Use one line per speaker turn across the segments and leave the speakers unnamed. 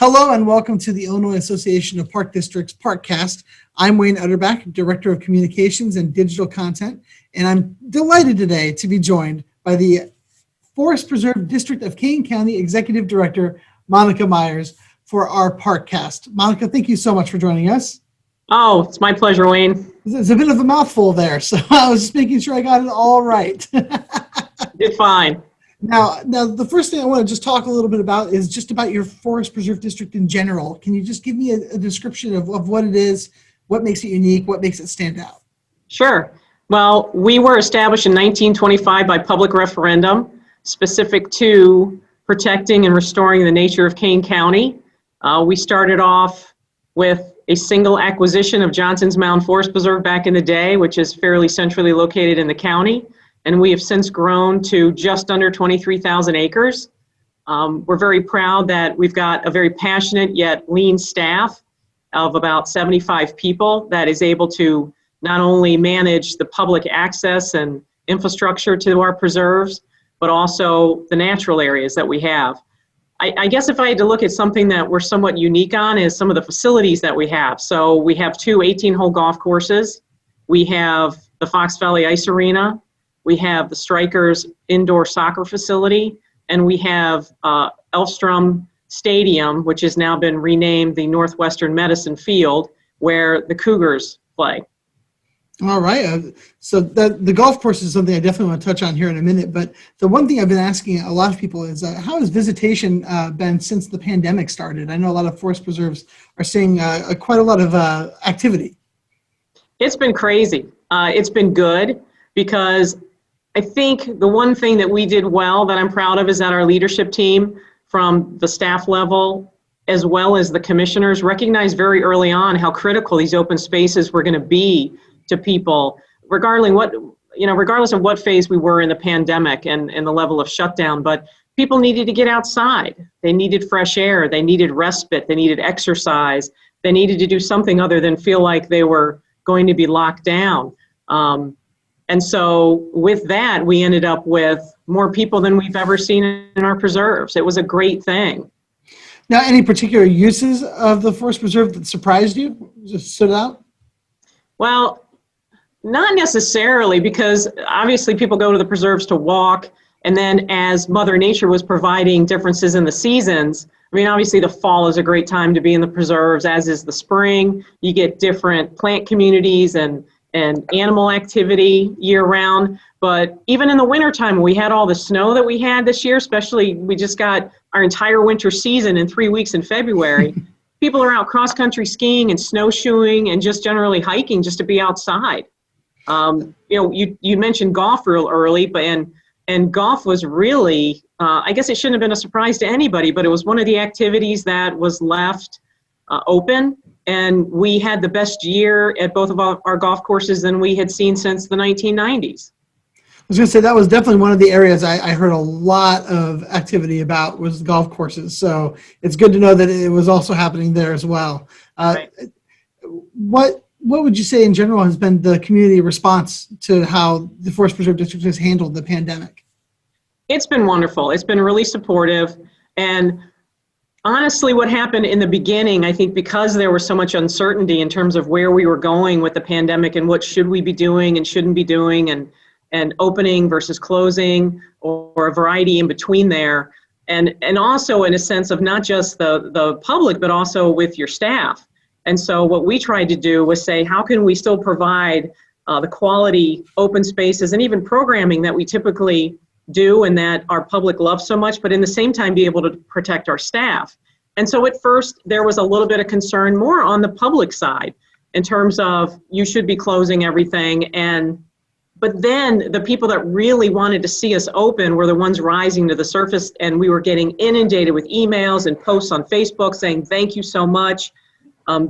Hello and welcome to the Illinois Association of Park Districts Parkcast. I'm Wayne Utterback, Director of Communications and Digital Content, and I'm delighted today to be joined by the Forest Preserve District of Kane County Executive Director, Monica Meyers, for our Parkcast. Monica, thank you so much for joining us.
Oh, it's my pleasure, Wayne.
There's a bit of a mouthful there, so I was just making sure I got it all right.
Did fine.
Now, the first thing I want to just talk a little bit about is just about your Forest Preserve District in general. Can you just give me a description of what it is, what makes it unique, what makes it stand out?
Sure. Well, we were established in 1925 by public referendum, specific to protecting and restoring the nature of Kane County. We started off with a single acquisition of Johnson's Mound Forest Preserve back in the day, which is fairly centrally located in the county. And we have since grown to just under 23,000 acres. We're very proud that we've got a very passionate yet lean staff of about 75 people that is able to not only manage the public access and infrastructure to our preserves, but also the natural areas that we have. I guess if I had to look at something that we're somewhat unique on is some of the facilities that we have. So we have two 18-hole golf courses. We have the Fox Valley Ice Arena. We have the Strikers indoor soccer facility, and we have Elfstrom Stadium, which has now been renamed the Northwestern Medicine Field, where the Cougars play.
All right. So the golf course is something I definitely want to touch on here in a minute. But the one thing I've been asking a lot of people is how has visitation been since the pandemic started? I know a lot of forest preserves are seeing quite a lot of activity. It's
been crazy. It's been good because I think the one thing that we did well that I'm proud of is that our leadership team from the staff level as well as the commissioners recognized very early on how critical these open spaces were going to be to people, regardless of what phase we were in the pandemic and the level of shutdown. But people needed to get outside. They needed fresh air. They needed respite. They needed exercise. They needed to do something other than feel like they were going to be locked down. And so with that, we ended up with more people than we've ever seen in our preserves. It was a great thing.
Now, any particular uses of the forest preserve that surprised you, just stood out?
Well, not necessarily, because obviously people go to the preserves to walk. And then as Mother Nature was providing differences in the seasons, I mean, obviously the fall is a great time to be in the preserves, as is the spring. You get different plant communities and animal activity year round. But even in the wintertime, when we had all the snow that we had this year, especially we just got our entire winter season in 3 weeks in February, people are out cross-country skiing and snowshoeing and just generally hiking just to be outside. You mentioned golf real early, but and golf was really, I guess it shouldn't have been a surprise to anybody, but it was one of the activities that was left open. And we had the best year at both of our golf courses than we had seen since the 1990s.
I was going to say that was definitely one of the areas I heard a lot of activity about was the golf courses. So it's good to know that it was also happening there as well.
Right.
What would you say in general has been the community response to how the Forest Preserve District has handled the pandemic?
It's been wonderful. It's been really supportive. And honestly, what happened in the beginning, I think because there was so much uncertainty in terms of where we were going with the pandemic and what should we be doing and shouldn't be doing and opening versus closing or a variety in between there. And also in a sense of not just the public, but also with your staff. And so what we tried to do was say, how can we still provide the quality open spaces and even programming that we typically do and that our public loves so much, but in the same time be able to protect our staff. And so at first there was a little bit of concern more on the public side in terms of you should be closing everything. But then the people that really wanted to see us open were the ones rising to the surface, and we were getting inundated with emails and posts on Facebook saying, thank you so much.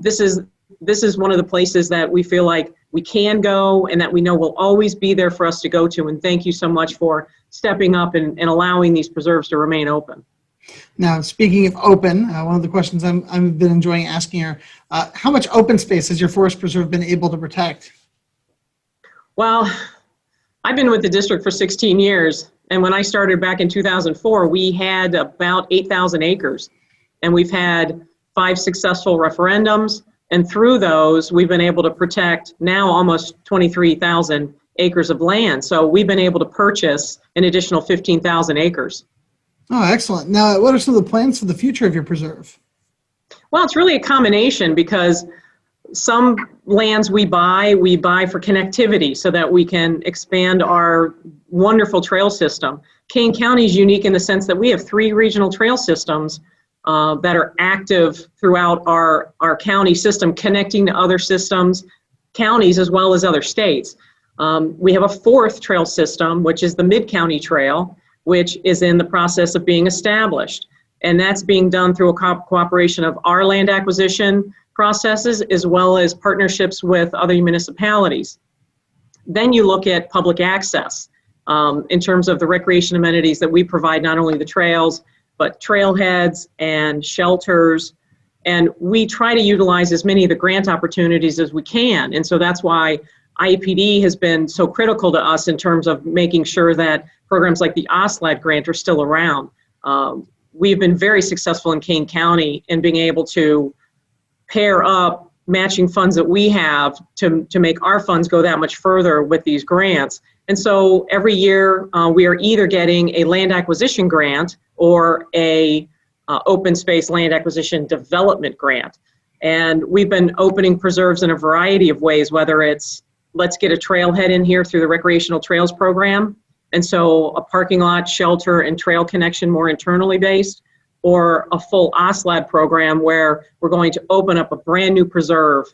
This is one of the places that we feel like we can go and that we know will always be there for us to go to. And thank you so much for stepping up and allowing these preserves to remain open.
Now, speaking of open, one of the questions I've been enjoying asking are, how much open space has your forest preserve been able to protect?
Well, I've been with the district for 16 years. And when I started back in 2004, we had about 8,000 acres. And we've had 5 successful referendums. And through those, we've been able to protect now almost 23,000 acres of land. So we've been able to purchase an additional 15,000 acres.
Oh, excellent. Now, what are some of the plans for the future of your preserve?
Well, it's really a combination, because some lands we buy for connectivity so that we can expand our wonderful trail system. Kane County is unique in the sense that we have 3 regional trail systems that are active throughout our county system, connecting to other systems, counties, as well as other states. We have a 4th trail system, which is the Mid-County Trail, which is in the process of being established. And that's being done through a cooperation of our land acquisition processes, as well as partnerships with other municipalities. Then you look at public access in terms of the recreation amenities that we provide, not only the trails, but trailheads and shelters. And we try to utilize as many of the grant opportunities as we can. And so that's why IAPD has been so critical to us in terms of making sure that programs like the OSLAD grant are still around. We've been very successful in Kane County in being able to pair up matching funds that we have to make our funds go that much further with these grants. And so every year we are either getting a land acquisition grant or a open space land acquisition development grant. And we've been opening preserves in a variety of ways, whether it's let's get a trailhead in here through the recreational trails program. And so a parking lot, shelter, and trail connection more internally based, or a full OSLAD program where we're going to open up a brand new preserve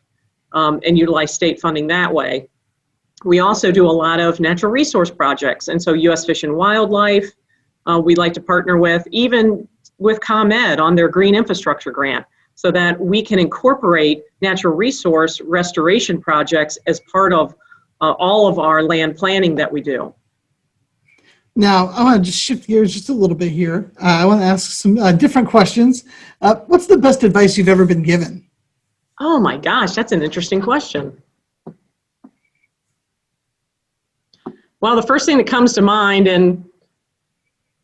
and utilize state funding that way. We also do a lot of natural resource projects. And so U.S. Fish and Wildlife, we'd like to partner with, even with ComEd on their green infrastructure grant, so that we can incorporate natural resource restoration projects as part of all of our land planning that we do.
Now, I want to just shift gears just a little bit here. I want to ask some different questions. What's the best advice you've ever been given?
Oh my gosh, that's an interesting question. Well, the first thing that comes to mind, and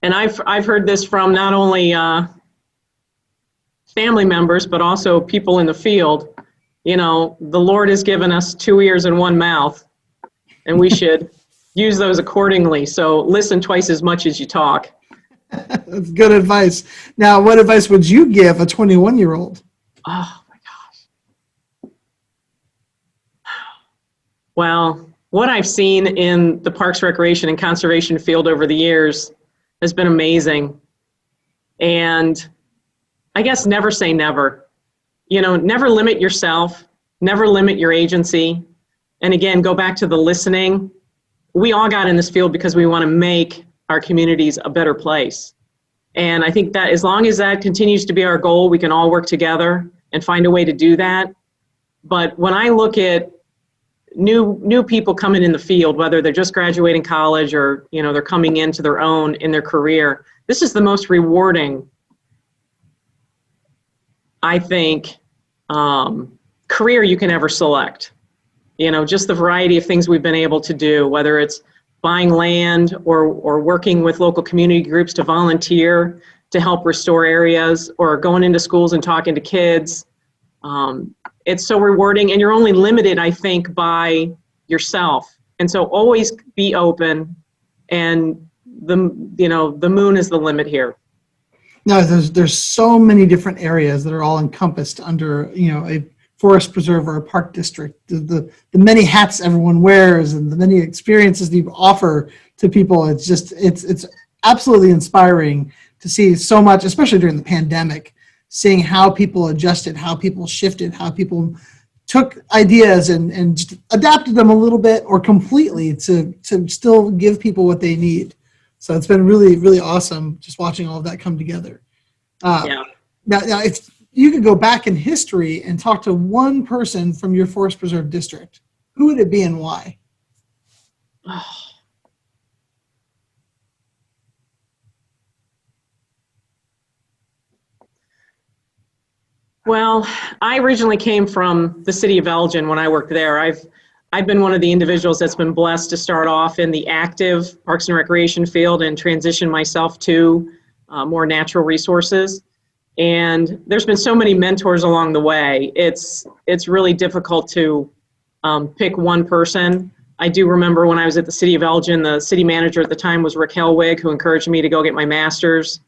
I've heard this from not only family members, but also people in the field, you know, the Lord has given us 2 ears and 1 mouth, and we should use those accordingly. So listen twice as much as you talk.
That's good advice. Now, what advice would you give a 21-year-old?
Oh my gosh. Well, what I've seen in the Parks, Recreation, and Conservation field over the years has been amazing. And I guess never say never. You know, never limit yourself, never limit your agency. And again, go back to the listening. We all got in this field because we want to make our communities a better place. And I think that as long as that continues to be our goal, we can all work together and find a way to do that. But when I look at new people coming in the field, whether they're just graduating college or, you know, they're coming into their own in their career, this is the most rewarding, I think, career you can ever select. You know, just the variety of things we've been able to do, whether it's buying land or working with local community groups to volunteer to help restore areas, or going into schools and talking to kids. It's so rewarding, and you're only limited, I think, by yourself. And so always be open, and the moon is the limit here.
Now, there's so many different areas that are all encompassed under, you know, a forest preserve or a park district. The many hats everyone wears and the many experiences you offer to people. It's just, it's absolutely inspiring to see so much, especially during the pandemic, seeing how people adjusted, how people shifted, how people took ideas and just adapted them a little bit or completely to still give people what they need. So it's been really, really awesome just watching all of that come together.
Yeah.
Now, if you could go back in history and talk to one person from your forest preserve district, who would it be and why?
Well, I originally came from the city of Elgin when I worked there. I've been one of the individuals that's been blessed to start off in the active Parks and Recreation field and transition myself to more natural resources. And there's been so many mentors along the way. It's really difficult to pick one person. I do remember when I was at the city of Elgin, the city manager at the time was Rick Helwig, who encouraged me to go get my master's.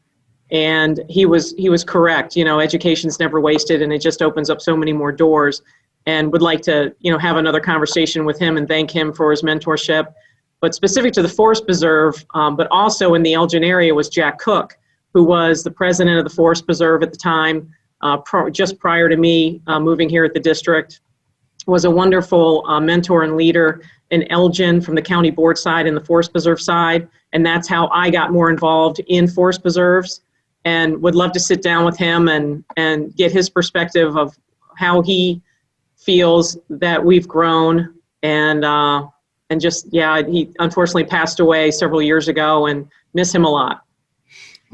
And he was correct. Education's never wasted, and it just opens up so many more doors. And would like to, have another conversation with him and thank him for his mentorship. But specific to the Forest Preserve, but also in the Elgin area, was Jack Cook, who was the president of the Forest Preserve at the time, just prior to me moving here at the district. Was a wonderful mentor and leader in Elgin from the county board side and the Forest Preserve side. And that's how I got more involved in Forest Preserves, and would love to sit down with him and get his perspective of how he feels that we've grown. And just, he unfortunately passed away several years ago, and miss him a lot.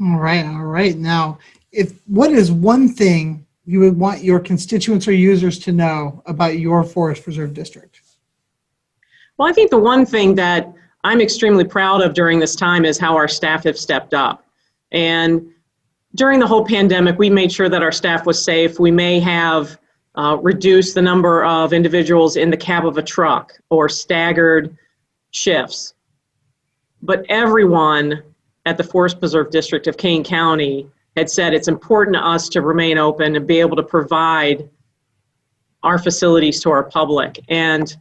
All right. Now, what is one thing you would want your constituents or users to know about your Forest Preserve District?
Well, I think the one thing that I'm extremely proud of during this time is how our staff have stepped up. And during the whole pandemic, we made sure that our staff was safe. We may have reduced the number of individuals in the cab of a truck or staggered shifts. But everyone at the Forest Preserve District of Kane County had said it's important to us to remain open and be able to provide our facilities to our public. And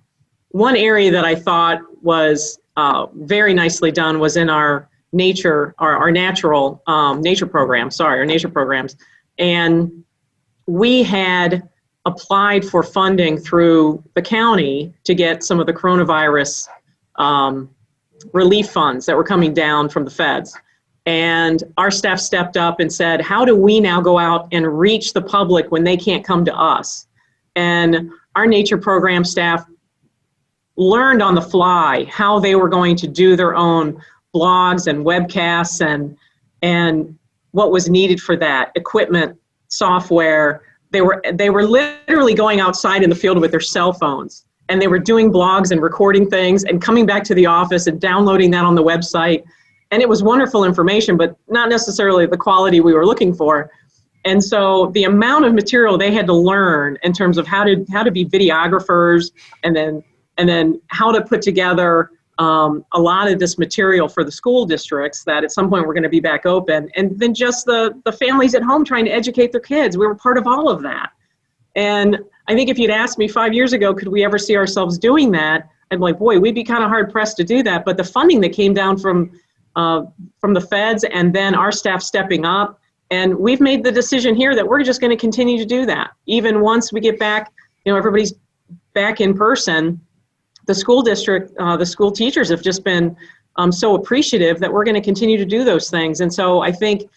one area that I thought was very nicely done was in our nature programs. And we had applied for funding through the county to get some of the coronavirus relief funds that were coming down from the feds. And our staff stepped up and said, how do we now go out and reach the public when they can't come to us? And our nature program staff learned on the fly how they were going to do their own blogs and webcasts and what was needed for that, equipment, software. They were literally going outside in the field with their cell phones, and they were doing blogs and recording things and coming back to the office and downloading that on the website. And it was wonderful information, but not necessarily the quality we were looking for. And so the amount of material they had to learn in terms of how to be videographers, and then how to put together a lot of this material for the school districts that at some point we're going to be back open, and then just the families at home trying to educate their kids. We were part of all of that. And I think if you'd asked me 5 years ago, could we ever see ourselves doing that? I'd be like, boy, we'd be kind of hard pressed to do that. But the funding that came down from the feds, and then our staff stepping up, and we've made the decision here that we're just going to continue to do that. Even once we get back, everybody's back in person, the school district, the school teachers have just been so appreciative that we're going to continue to do those things. And so I think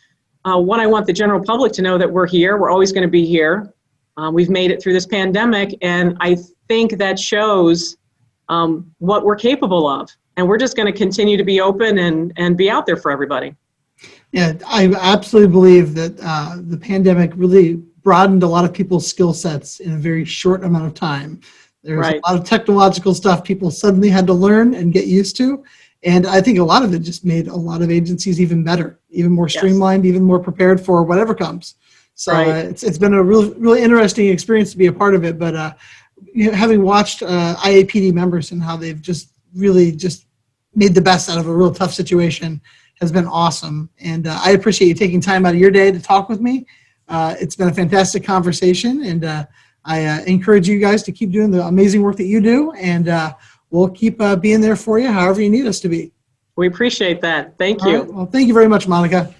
what I want the general public to know, that we're here, we're always going to be here. We've made it through this pandemic, and I think that shows what we're capable of. And we're just going to continue to be open and be out there for everybody.
Yeah, I absolutely believe that the pandemic really broadened a lot of people's skill sets in a very short amount of time. There's
Right.
a lot of technological stuff people suddenly had to learn and get used to. And I think a lot of it just made a lot of agencies even better, even more streamlined, even more prepared for whatever comes. So
Right.
it's been a really interesting experience to be a part of it. But having watched IAPD members and how they've just really made the best out of a real tough situation has been awesome. And I appreciate you taking time out of your day to talk with me. It's been a fantastic conversation, and I encourage you guys to keep doing the amazing work that you do, and we'll keep being there for you however you need us to be.
We appreciate that. Thank you.
All right. Well, thank you very much, Monica.